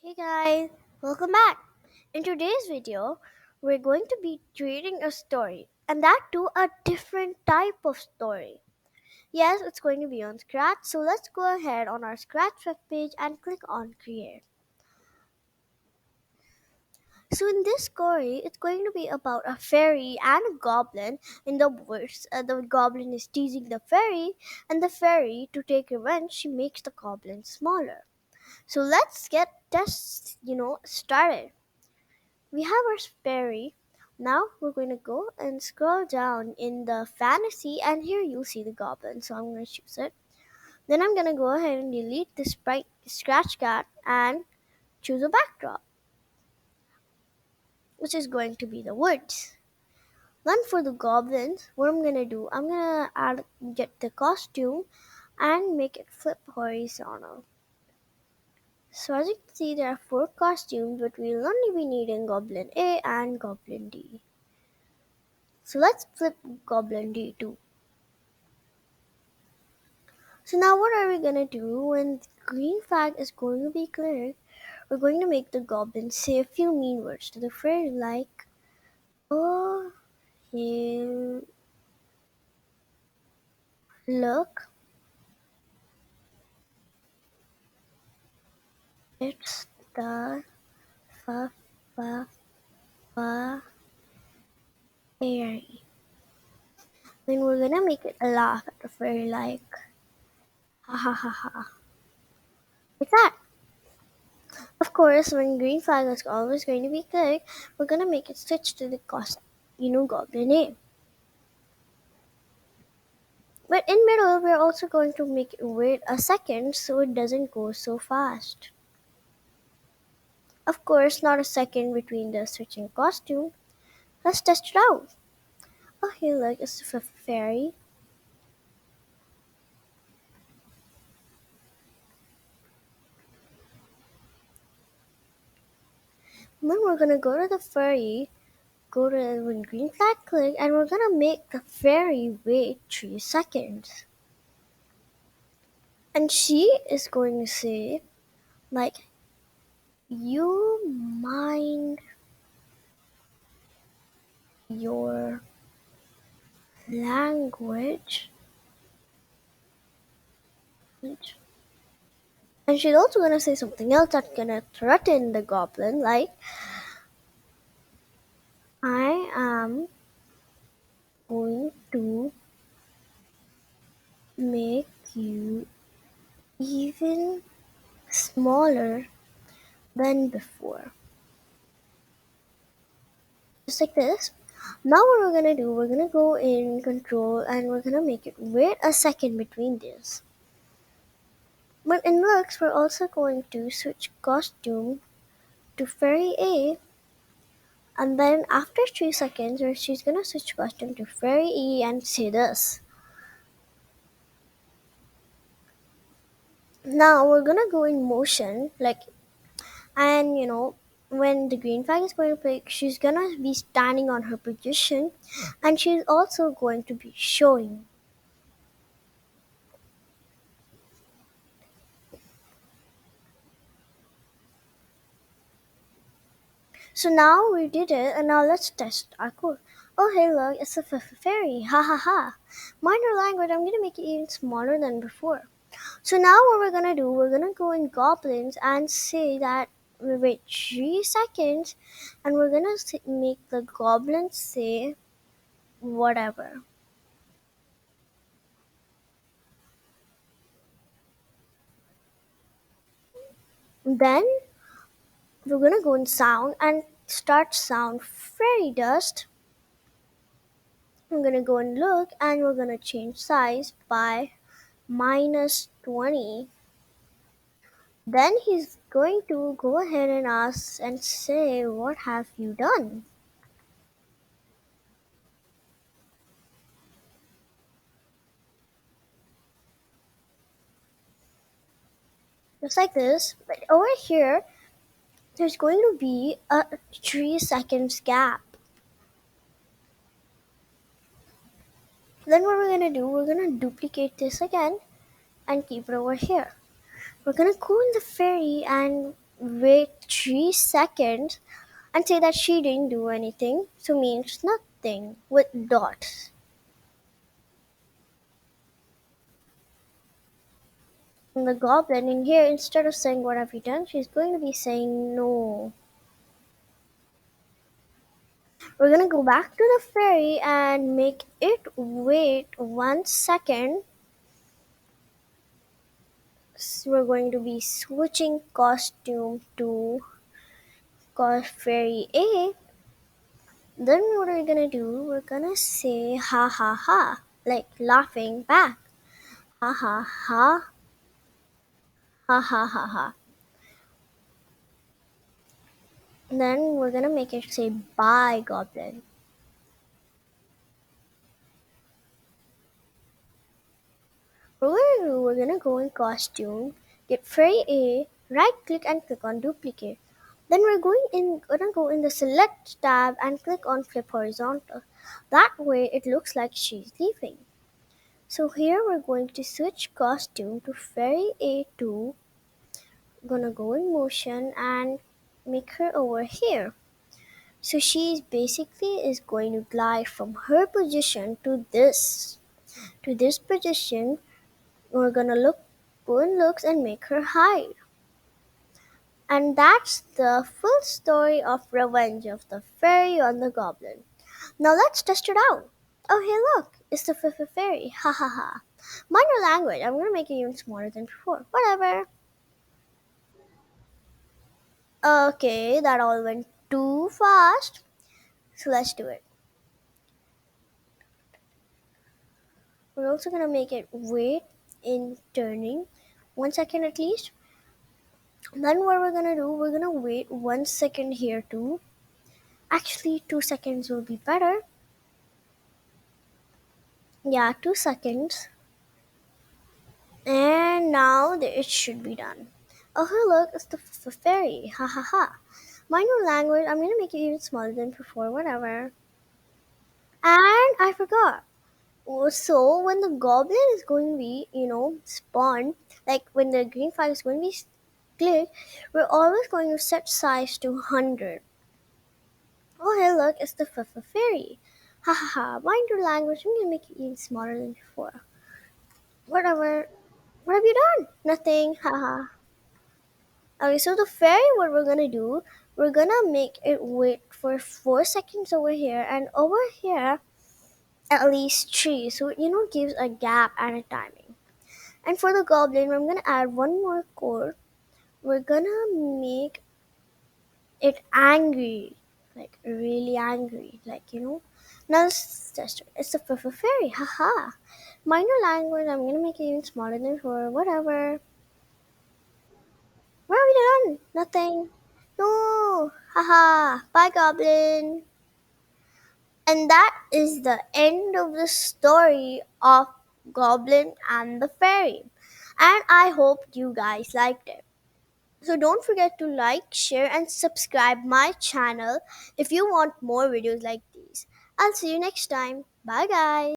Hey guys, welcome back. In today's video, we're going to be creating a story, and that too a different type of story. Yes, it's going to be on Scratch, so let's go ahead on our Scratch web page and click on Create. So in this story, it's going to be about a fairy and a goblin in the woods. The goblin is teasing the fairy, and the fairy, to take revenge, she makes the goblin smaller. So let's get this, started. We have our fairy. Now we're going to go and scroll down in the fantasy, and here you'll see the goblin. So I'm going to choose it. Then I'm going to go ahead and delete the sprite scratch cat and choose a backdrop, which is going to be the woods. Then for the goblins, what I'm going to do, I'm going to get the costume and make it flip horizontal. So as you can see, there are four costumes, but we'll only be needing Goblin A and Goblin D. So let's flip Goblin D2. So now what are we gonna do when the green flag is going to be cleared? We're going to make the goblin say a few mean words to the fairy like, oh, hey, look, it's the fa fa fa fairy. Then we're gonna make it laugh at the fairy like, ha ha ha ha. Like that. Of course, when green flag is always going to be clicked, we're gonna make it switch to the goblin name. But in middle, we're also going to make it wait a second so it doesn't go so fast. Of course, not a second between the switching costume. Let's test it out. Oh, hey, look, it's a fairy. And then we're gonna go to the fairy, go to when green flag click, and we're gonna make the fairy wait 3 seconds. And she is going to say, like, you mind your language? And she's also gonna say something else that's gonna threaten the goblin, like, I am going to make you even smaller than before. Just like this. Now what we're gonna do, we're gonna go in control and we're gonna make it wait a second between this. But in looks, we're also going to switch costume to Fairy A, and then after 3 seconds, she's gonna switch costume to Fairy E and say this. Now we're gonna go in motion, like, and when the green flag is going to play, she's gonna be standing on her position, and she's also going to be showing. So now we did it, and now let's test our code. Oh hey look, it's a fairy, ha ha ha. Mind your language, I'm gonna make it even smaller than before. So now what we're gonna do, we're gonna go in goblins and say that we wait 3 seconds, and we're gonna make the goblins say whatever. Then we're gonna go in sound and start sound fairy dust. I'm gonna go and look, and we're gonna change size by -20. Then he's going to go ahead and ask and say, what have you done? Just like this. But over here, there's going to be a 3 seconds gap. Then what we're gonna do, we're gonna duplicate this again and keep it over here. We're gonna go in the fairy and wait 3 seconds and say that she didn't do anything, so means nothing with dots. And the goblin in here, instead of saying what have you done, she's going to be saying no. We're gonna go back to the fairy and make it wait 1 second. We're going to be switching costume to fairy A. Then what are we gonna do? We're gonna say ha ha ha, like laughing back. Ha ha ha, ha ha ha ha. Then we're gonna make it say bye, goblin. We're gonna go in costume, get fairy A, right click and click on duplicate. Then gonna go in the select tab and click on flip horizontal. That way it looks like she's leaving. So here we're going to switch costume to fairy A2. Gonna go in motion and make her over here. So she's basically is going to glide from her position to this position. We're gonna go in looks and make her hide. And that's the full story of Revenge of the Fairy on the Goblin. Now let's test it out. Oh, hey, look, it's the Fifth Fairy. Ha ha ha. Mind your language, I'm gonna make it even smaller than before. Whatever. Okay, that all went too fast. So let's do it. We're also gonna make it wait in turning 1 second at least. Then what we're gonna do, we're gonna wait 1 second here too. Actually, 2 seconds will be better. Yeah, 2 seconds. And now it should be done. Oh, hey, look, it's the fairy. Ha ha ha. Mind your language, I'm gonna make it even smaller than before, whatever. And I forgot. So, when the goblin is going to be, spawned, like when the green flag is going to be clicked, we're always going to set size to 100. Oh, hey, look, it's the fairy. Ha ha ha. Mind your language, I'm gonna make it even smaller than before. Whatever. What have you done? Nothing. Haha. Okay, so the fairy, what we're gonna do, we're gonna make it wait for 4 seconds over here and over here at least three. So gives a gap and a timing. And for the goblin, I'm gonna add one more code. We're gonna make it angry, like really angry, Now let's test it. It's the fairy. Haha. Minor language. I'm gonna make it even smaller than before. Whatever. What have we done? Nothing. No. Haha. Bye, Goblin. And that is the end of the story of Goblin and the Fairy. And I hope you guys liked it. So don't forget to like, share, and subscribe my channel if you want more videos like these. I'll see you next time. Bye, guys.